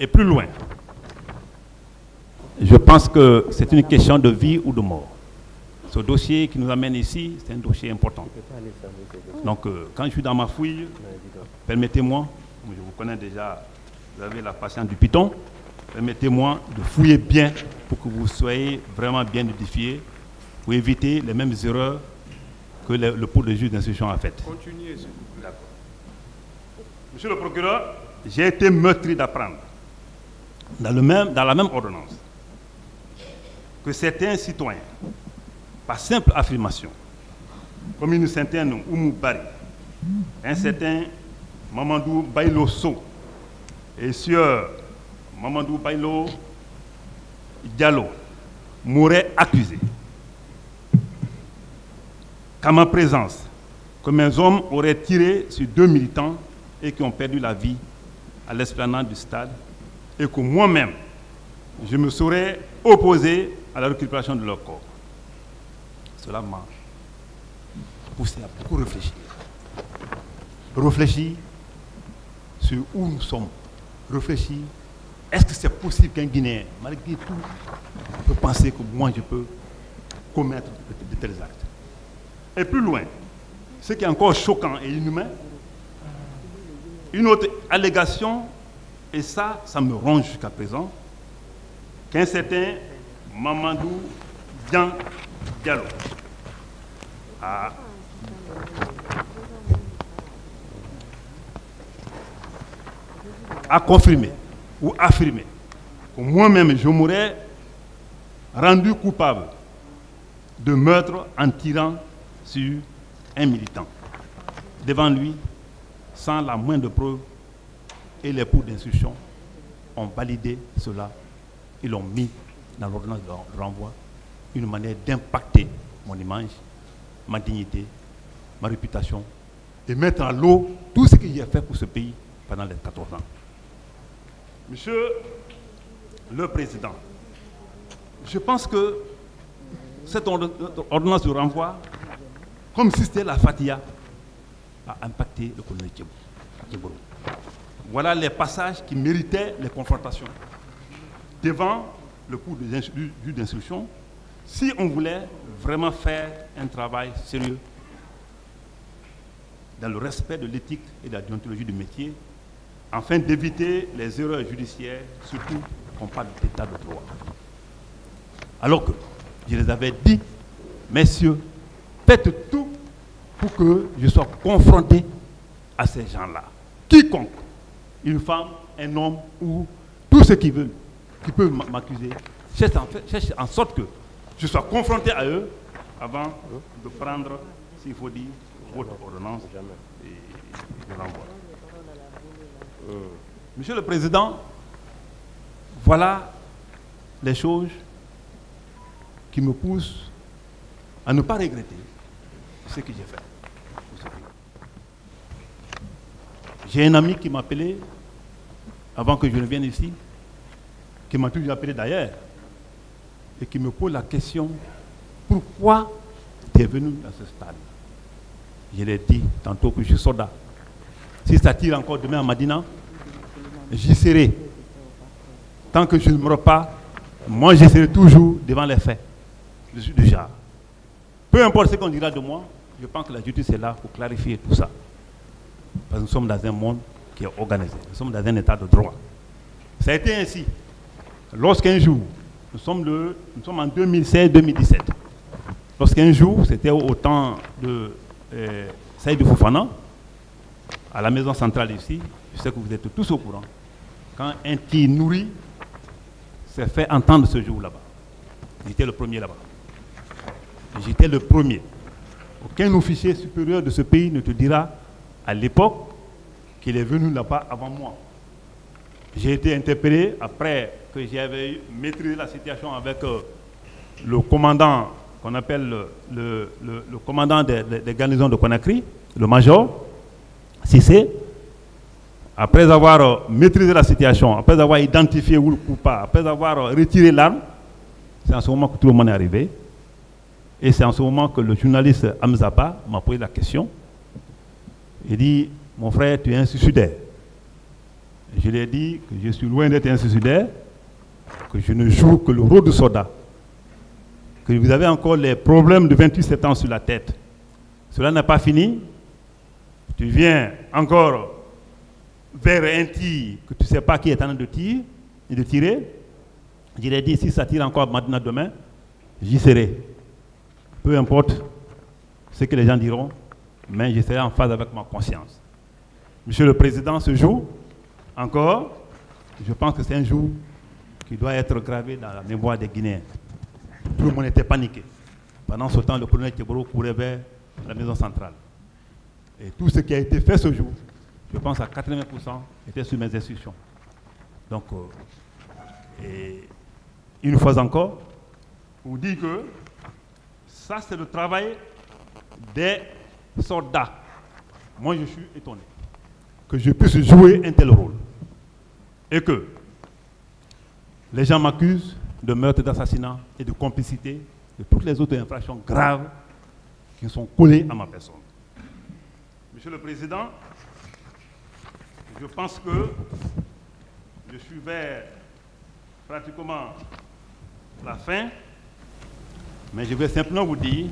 et plus loin. Je pense que c'est une question de vie ou de mort. Ce dossier qui nous amène ici, c'est un dossier important. Donc, quand je suis dans ma fouille, permettez-moi, je vous connais déjà, vous avez la patience du python, permettez-moi de fouiller bien pour que vous soyez vraiment bien édifiés, pour éviter les mêmes erreurs que le pôle de juge d'instruction a faites. Continuez, s'il vous plaît. Monsieur le procureur, j'ai été meurtri d'apprendre, dans la même ordonnance, que certains citoyens, par simple affirmation, comme une certaine Oumou Bari, un certain Mamadou Bailo So et sieur Mamadou Bailo Diallo m'auraient accusé qu'à ma présence, que mes hommes auraient tiré sur 2 militants et qui ont perdu la vie à l'esplanade du stade et que moi-même, je me serais opposé à la récupération de leur corps. Cela m'a poussé à beaucoup réfléchir. Réfléchir sur où nous sommes. Réfléchir, est-ce que c'est possible qu'un Guinéen, malgré tout, peut penser que moi je peux commettre de tels actes. Et plus loin, ce qui est encore choquant et inhumain, une autre allégation, et ça me ronge jusqu'à présent, qu'un certain Mamadou Diallo a confirmé ou affirmé que moi-même je m'aurais rendu coupable de meurtre en tirant sur un militant devant lui sans la moindre preuve, et les pouls d'instruction ont validé cela et l'ont mis dans l'ordonnance de renvoi, une manière d'impacter mon image, ma dignité, ma réputation et mettre à l'eau tout ce que j'ai fait pour ce pays pendant les 14 ans. Monsieur le Président, je pense que cette ordonnance de renvoi, comme si c'était la Fatia, a impacté le colonel Tchiboro. Voilà les passages qui méritaient les confrontations devant le cours du juge d'instruction si on voulait vraiment faire un travail sérieux dans le respect de l'éthique et de la déontologie du métier, afin d'éviter les erreurs judiciaires, surtout quand on parle d'état de droit. Alors que je les avais dit, messieurs, faites tout pour que je sois confronté à ces gens-là. Quiconque, une femme, un homme ou tous ceux qui veulent, qui peuvent m'accuser, cherche en sorte que je sois confronté à eux avant de prendre, s'il faut dire, votre ordonnance et de l'envoi. Monsieur le Président, voilà les choses qui me poussent à ne pas regretter ce que j'ai fait. J'ai un ami qui m'a appelé, avant que je ne vienne ici, qui m'a toujours appelé d'ailleurs, et qui me pose la question, pourquoi tu es venu dans ce stade? Je l'ai dit tantôt que je suis soldat. Si ça tire encore demain à Madina, j'y serai. Tant que je ne meurs pas, moi je serai toujours devant les faits. Je suis déjà. Peu importe ce qu'on dira de moi, je pense que la justice est là pour clarifier tout ça. Parce que nous sommes dans un monde qui est organisé. Nous sommes dans un état de droit. Ça a été ainsi. Lorsqu'un jour, nous sommes en 2016-2017. Lorsqu'un jour, c'était au temps de Saïdou Fofana, à la maison centrale ici, je sais que vous êtes tous au courant, quand un qui nourrit s'est fait entendre ce jour là-bas. J'étais le premier là-bas. J'étais le premier. Aucun officier supérieur de ce pays ne te dira à l'époque qu'il est venu là-bas avant moi. J'ai été interpellé après que j'avais maîtrisé la situation avec le commandant qu'on appelle le commandant des garnisons de Conakry, le major Cissé. Après avoir maîtrisé la situation, après avoir identifié où le coupable, après avoir retiré l'arme, c'est en ce moment que tout le monde est arrivé. Et c'est en ce moment que le journaliste Hamzaba m'a posé la question. Il dit, mon frère, tu es un suicidaire. Je lui ai dit que je suis loin d'être un suicidaire, que je ne joue que le rôle de soldat, que vous avez encore les problèmes de 28 septembre sur la tête. Cela n'a pas fini. Tu viens encore vers un tir que tu ne sais pas qui est en train de tirer. Je lui ai dit, si ça tire encore maintenant demain, j'y serai. Peu importe ce que les gens diront, mais je serai en phase avec ma conscience. Monsieur le Président, ce jour, encore, je pense que c'est un jour qui doit être gravé dans la mémoire des Guinéens. Tout le monde était paniqué. Pendant ce temps, le colonel Teboro courait vers la maison centrale. Et tout ce qui a été fait ce jour, je pense à 80% était sous mes instructions. Donc, et une fois encore, on dit que ça, c'est le travail des soldats. Moi, je suis étonné que je puisse jouer un tel rôle. Et que les gens m'accusent de meurtre, d'assassinat et de complicité de toutes les autres infractions graves qui sont collées à ma personne. Monsieur le Président, je pense que je suis vers pratiquement la fin, mais je vais simplement vous dire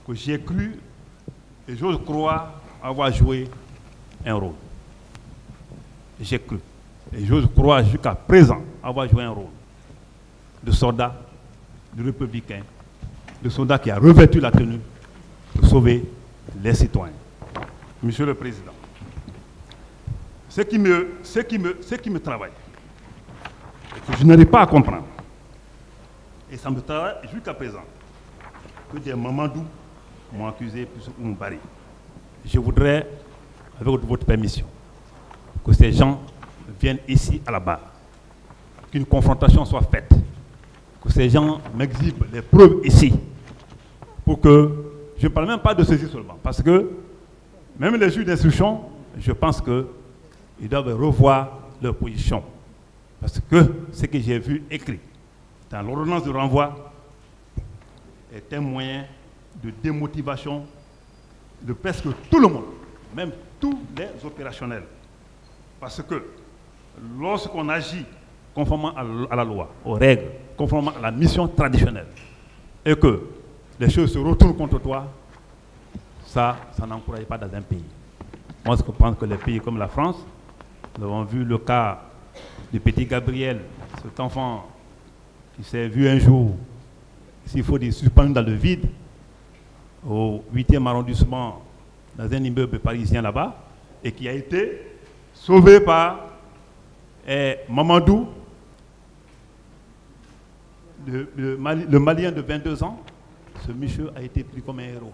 que j'ai cru et j'ose croire avoir joué un rôle. J'ai cru et j'ose croire jusqu'à présent avoir joué un rôle de soldat, de républicain, de soldat qui a revêtu la tenue pour sauver les citoyens. Monsieur le Président, ce qui me travaille, que je n'arrive pas à comprendre, et ça me travaille jusqu'à présent, que des Mamadou m'ont accusé plus ou moins. Je voudrais, avec votre permission, que ces gens viennent ici à la barre, qu'une confrontation soit faite, que ces gens m'exhibent les preuves ici, pour que, je ne parle même pas de ceci seulement, parce que même les juges d'instruction, je pense qu'ils doivent revoir leur position. Parce que ce que j'ai vu écrit dans l'ordonnance de renvoi est un moyen de démotivation de presque tout le monde, même tous les opérationnels. Parce que lorsqu'on agit conformément à la loi, aux règles, conformément à la mission traditionnelle, et que les choses se retournent contre toi, ça n'encourage pas dans un pays. Moi, je pense que les pays comme la France, nous avons vu le cas du petit Gabriel, cet enfant qui s'est vu un jour, s'il faut dire, suspendu dans le vide, au 8e arrondissement, dans un immeuble parisien là-bas, et qui a été sauvé par Mamadou, le Malien de 22 ans. Ce monsieur a été pris comme un héros.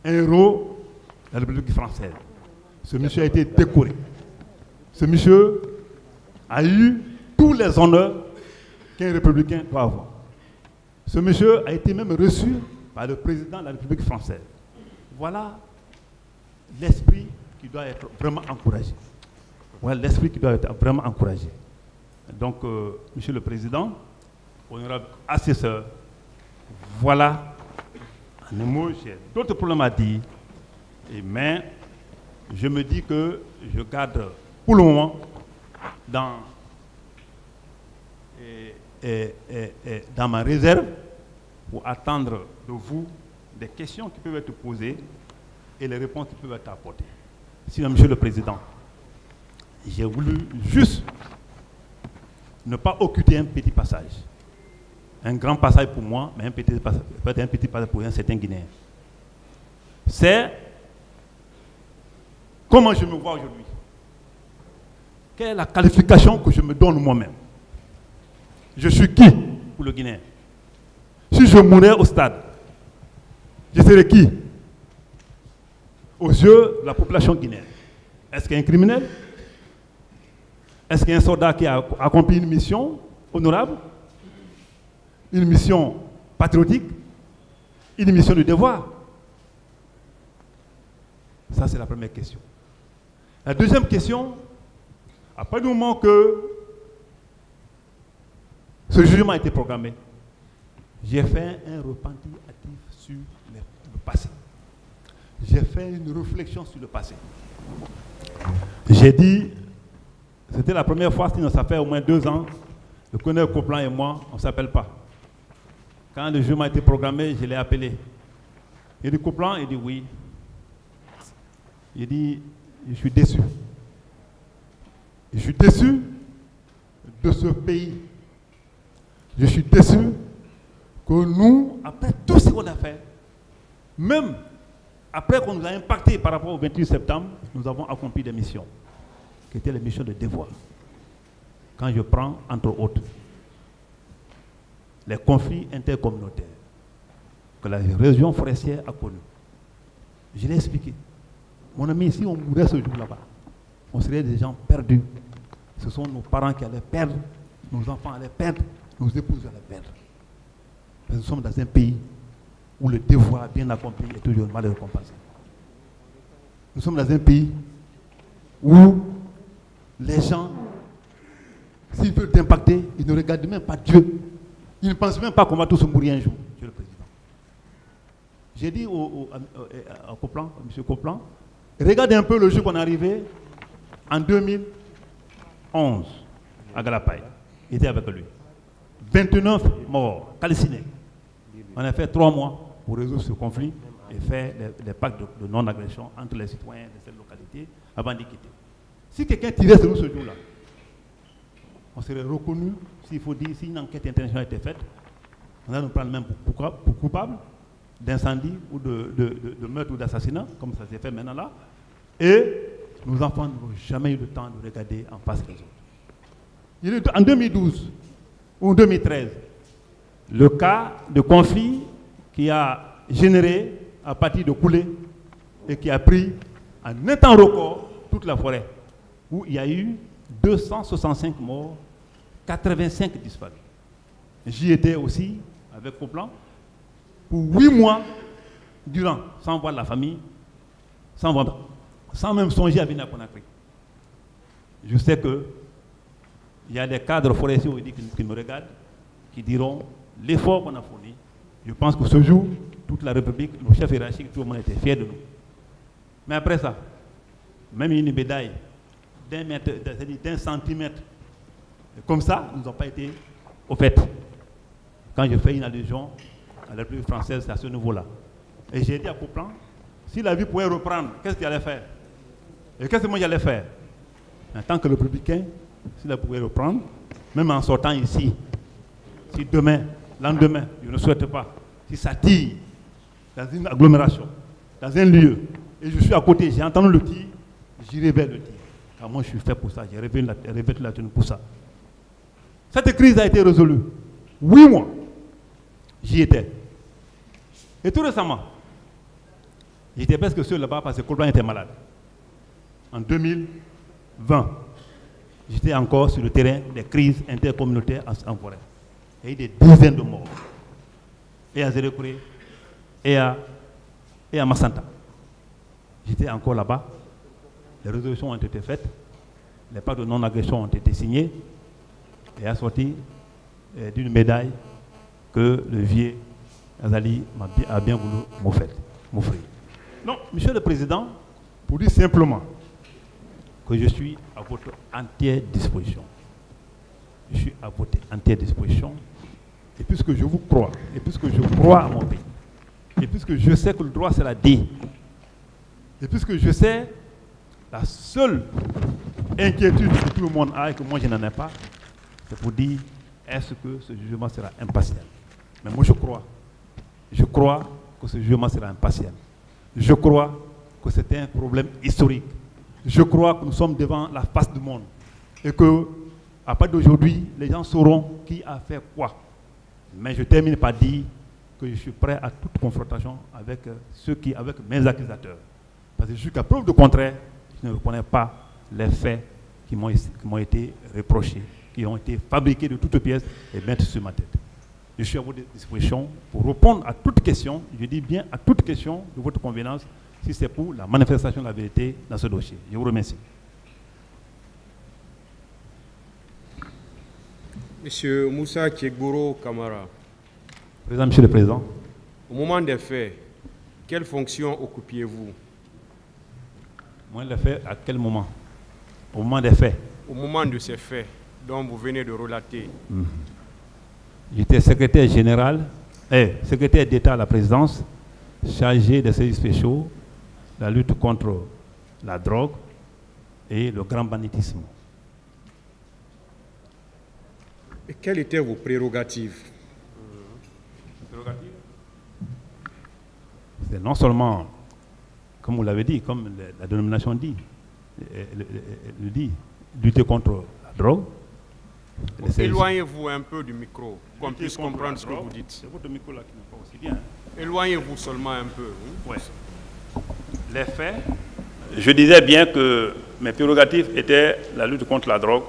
Un héros de la République française. Ce monsieur a été décoré. Ce monsieur a eu tous les honneurs qu'un républicain doit avoir. Ce monsieur a été même reçu par le président de la République française. Voilà l'esprit qui doit être vraiment encouragé. Voilà l'esprit qui doit être vraiment encouragé. Donc, Monsieur le Président, honorable assesseur, voilà, en un mot, j'ai d'autres problèmes à dire, mais je me dis que je garde pour le moment dans ma réserve pour attendre de vous des questions qui peuvent être posées et les réponses qui peuvent être apportées. Sinon, Monsieur le Président, j'ai voulu juste ne pas occulter un petit passage. Un grand passage pour moi, mais un petit passage pour un certain Guinéen. C'est comment je me vois aujourd'hui. Quelle est la qualification que je me donne moi-même? Je suis qui pour le Guinéen? Si je mourais au stade, je serais qui aux yeux de la population guinéenne? Est-ce qu'il y a un criminel? Est-ce qu'il y a un soldat qui a accompli une mission honorable? Une mission patriotique? Une mission de devoir? Ça, c'est la première question. La deuxième question, après le moment que ce jugement a été programmé, j'ai fait un repenti actif sur le passé. J'ai fait une réflexion sur le passé. J'ai dit, C'était la première fois, sinon ça fait au moins 2 ans, le colonel Coplan et moi, on ne s'appelle pas. Quand le jeu m'a été programmé, je l'ai appelé. Il dit Coplan, il dit oui. Il dit, je suis déçu. Je suis déçu de ce pays. Je suis déçu que nous, après tout ce qu'on a fait, même après qu'on nous a impacté par rapport au 28 septembre, nous avons accompli des missions, qui étaient les missions de devoir. Quand je prends, entre autres, les conflits intercommunautaires que la région forestière a connus. Je l'ai expliqué. Mon ami, si on mourait ce jour là-bas, on serait des gens perdus. Ce sont nos parents qui allaient perdre, nos enfants allaient perdre, nos épouses allaient perdre. Mais nous sommes dans un pays où le devoir bien accompli est toujours mal récompensé. Nous sommes dans un pays où les gens, s'ils veulent t'impacter, ils ne regardent même pas Dieu. Ils ne pensent même pas qu'on va tous mourir un jour, Monsieur le Président. J'ai dit à Coplan, à M. Coplan, regardez un peu le jour qu'on est arrivé en 2011 à Galapaï. Il était avec lui. 29 morts, calcinés. On a fait 3 mois pour résoudre ce conflit et faire des pactes de non-agression entre les citoyens de cette localité avant d'y quitter. Si quelqu'un tirait sur nous ce jour-là, on serait reconnu, s'il faut dire, si une enquête internationale était faite, on va nous prendre même pour coupable d'incendie ou de meurtre ou d'assassinat, comme ça s'est fait maintenant là, et nos enfants n'ont jamais eu le temps de regarder en face les autres. En 2012 ou 2013, le cas de conflit qui a généré à partir de coulées et qui a pris en un temps record toute la forêt, où il y a eu 265 morts, 85 disparus. J'y étais aussi avec Coplan pour 8 mois durant, sans voir la famille, sans même songer à venir à Conakry. Je sais que il y a des cadres forestiers qui me regardent, qui diront l'effort qu'on a fourni. Je pense que ce jour, toute la République, nos chefs hiérarchiques, tout le monde était fiers de nous. Mais après ça, même une médaille d'1 centimètre, comme ça, nous n'ont pas été au fait. Quand je fais une allusion à la République française, c'est à ce niveau-là. Et j'ai dit à Coplan, si la vie pouvait reprendre, qu'est-ce qu'il allait faire? Et qu'est-ce que moi j'allais faire? En tant que républicain, s'il la pouvait reprendre, même en sortant ici, si demain, lendemain, je ne souhaite pas, si ça tire dans une agglomération, dans un lieu, et je suis à côté, j'ai entendu le tir, j'irai vers le tir. Car moi je suis fait pour ça, j'ai revêtu la tenue pour ça. Cette crise a été résolue. 8 mois, j'y étais. Et tout récemment, j'étais presque seul là-bas parce que Coplan était malade. En 2020, j'étais encore sur le terrain des crises intercommunautaires en forêt. Il y a eu des dizaines de morts. Et à Zérekouré, et à Massanta. J'étais encore là-bas. Les résolutions ont été faites. Les pactes de non-agression ont été signés. Et assortis d'une médaille que le vieux Azali a bien voulu m'offrir. Non, Monsieur le Président, pour dire simplement que je suis à votre entière disposition. Je suis à votre entière disposition. Et puisque je vous crois, et puisque je crois à mon pays, et puisque je sais que le droit c'est la dit, et puisque je sais la seule inquiétude que tout le monde a et que moi je n'en ai pas, c'est pour dire est-ce que ce jugement sera impartial. Mais moi je crois que ce jugement sera impartial. Je crois que c'est un problème historique. Je crois que nous sommes devant la face du monde et que à partir d'aujourd'hui, les gens sauront qui a fait quoi. Mais je termine par dire que je suis prêt à toute confrontation avec avec mes accusateurs. Parce que jusqu'à preuve du contraire, je ne reconnais pas les faits qui m'ont été reprochés, qui ont été fabriqués de toutes pièces et mettre sur ma tête. Je suis à votre disposition pour répondre à toute question, je dis bien à toute question de votre convenance, si c'est pour la manifestation de la vérité dans ce dossier. Je vous remercie. Monsieur Moussa Tchegboro Kamara. Président, Monsieur le Président. Au moment des faits, quelle fonction occupiez-vous? Au moment des faits, à quel moment? Au moment des faits. Au moment de ces faits dont vous venez de relater, J'étais secrétaire général, secrétaire d'État à la présidence, chargé des services spéciaux, la lutte contre la drogue et le grand banditisme. et quelles étaient vos prérogatives? C'est non seulement, comme vous l'avez dit, comme la dénomination dit, le dit, lutter contre la drogue. Éloignez-vous un peu du micro, qu'on puisse comprendre ce que vous dites. C'est votre micro là qui n'est pas aussi bien. Éloignez-vous seulement un peu. Ouais. Les faits. Je disais bien que mes prérogatives étaient la lutte contre la drogue,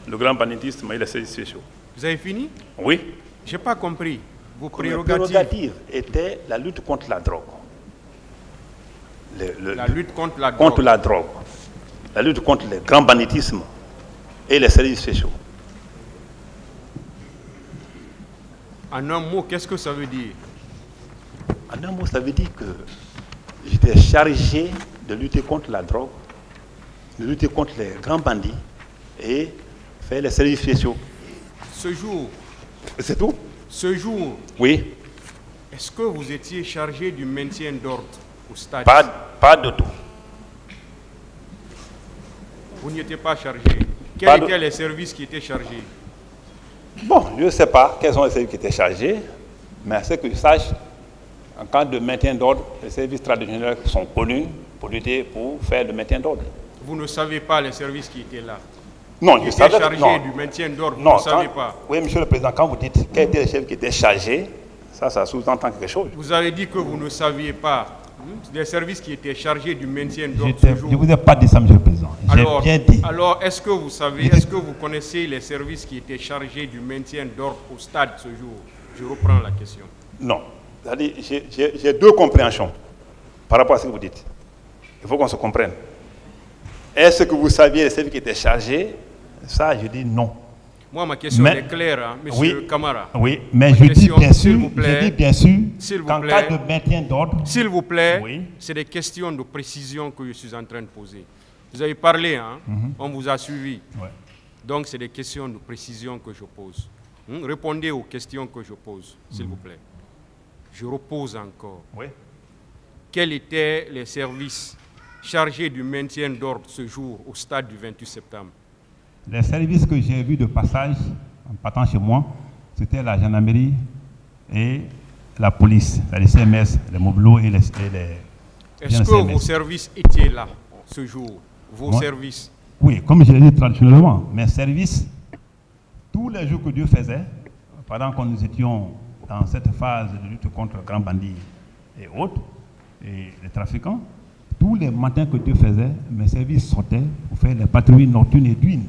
le grand banditisme et les services spéciaux. Vous avez fini? Oui. Je n'ai pas compris. Vos Mes prérogatives. prérogatives étaient la lutte contre la drogue. La lutte contre la drogue. Contre la drogue. La lutte contre le grand banditisme et les services spéciaux. En un mot, qu'est-ce que ça veut dire? En un mot, ça veut dire que j'étais chargé de lutter contre la drogue, de lutter contre les grands bandits et faire les services spéciaux. Ce jour, C'est tout? ce jour, Oui. est-ce que vous étiez chargé du maintien d'ordre au stade? Pas de tout. Vous n'y étiez pas chargé. Pas Quels de- étaient les services qui étaient chargés? Bon, je ne sais pas quels sont les services qui étaient chargés, mais ce que je sache, en cas de maintien d'ordre, les services traditionnels sont connus pour lutter, pour faire le maintien d'ordre. Vous ne savez pas les services qui étaient là. Non, Qui je étaient savais. chargés Non, du maintien d'ordre, vous non, ne savez pas. Oui, monsieur le Président, quand vous dites quels étaient les chefs qui étaient chargés, ça sous-entend quelque chose. Vous avez dit que vous ne saviez pas les services qui étaient chargés du maintien Je d'ordre ne ce jour. vous ai pas dit ça, monsieur le Président. J'ai bien dit. Alors, est-ce que vous savez, est-ce que vous connaissez les services qui étaient chargés du maintien d'ordre au stade ce jour? Je reprends la question. Non. C'est-à-dire, j'ai deux compréhensions par rapport à ce que vous dites. Il faut qu'on se comprenne. Est-ce que vous saviez les services qui étaient chargés? Ça, je dis non. Moi, ma question Mais- est claire, hein, monsieur Oui. Camara. Oui, mais Ma je dis question, bien s'il sûr, vous plaît, je dis bien sûr s'il vous qu'en plaît, cas de maintien d'ordre, S'il vous plaît, Oui. c'est des questions de précision que je suis en train de poser. Vous avez parlé, hein, on vous a suivi. Ouais. Donc, c'est des questions de précision que je pose. Répondez aux questions que je pose, s'il vous plaît. Je repose encore. Oui. Quels étaient les services chargés du maintien d'ordre ce jour au stade du 28 septembre? Les services que j'ai vus de passage en partant chez moi, c'était la gendarmerie et la police, les CMS, les mobilos et les Est-ce que CMS. vos services étaient là ce jour? Vos Moi- services? Oui, comme je l'ai dit traditionnellement, mes services, tous les jours que Dieu faisait, pendant que nous étions dans cette phase de lutte contre les grands bandits et autres, et les trafiquants, tous les matins que Dieu faisait, mes services sortaient pour faire les patrouilles nocturnes et d'huile